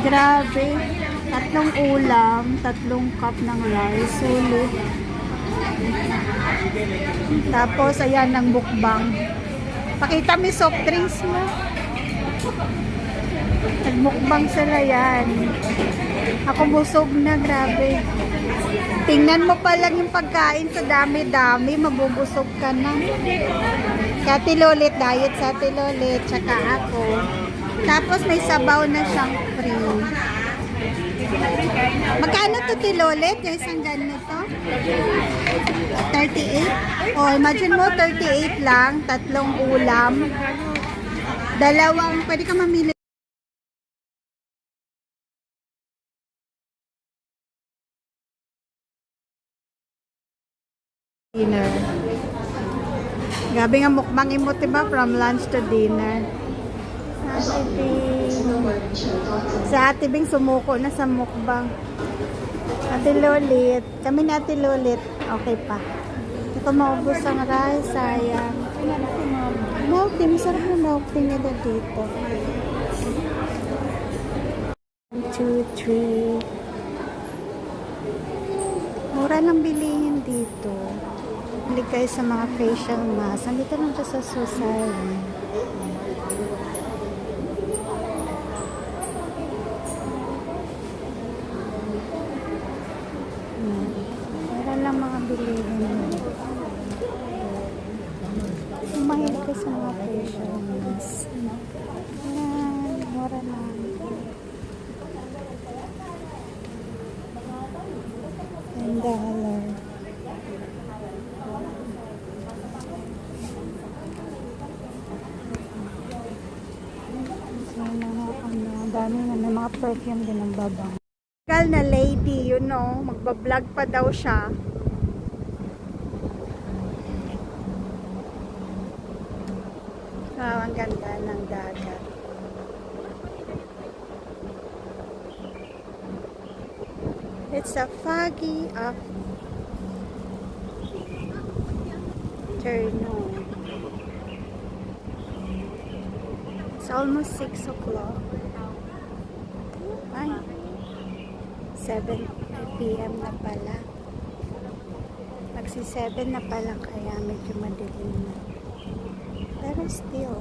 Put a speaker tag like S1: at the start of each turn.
S1: Grabe. 3 ulam, 3 cup ng rice. Sulit. Tapos, ayan, ng mukbang. Pakita mo yung soft drinks mo. Nagmukbang sila yan. Ako busog na, grabe. Tingnan mo pa lang yung pagkain sa dami-dami, mabubusog ka na. Kaya Tilolit, diet sa Tilolit, tsaka ako. Tapos may sabaw na siyang free. Magkano to Tilolit? Yung isang ganito? 38? O, imagine mo, 38 lang, 3 ulam. Pwede ka mamili. Dinner. Gabi nga mukbang imot, diba? From lunch to dinner. Sa Ate Bing sumuko na sa mukbang. Ate Lolit. Kami na Ate Lolit. Okay pa. Hindi ko maubos ang rice. Sayang. Milk tea. Masarap na milk tea nila dito. 1, 2, 3. Mura lang bilihin dito. Bili kayo sa mga facial mask. Nandito lang siya sa Susan. Mura lang mga bilihin. Mahilig kayo sa mga facial mask. Ayan, mura lang. $10. Dami na, may mga perfume din ang babang. Gal na lady, you know, magbablog pa daw siya. Wow, ang ganda ng dagat. It's a foggy afternoon. It's almost 6 o'clock. Ay, 7 p.m. na pala. Magsi 7 na pala kaya medyo madilim na. Pero still,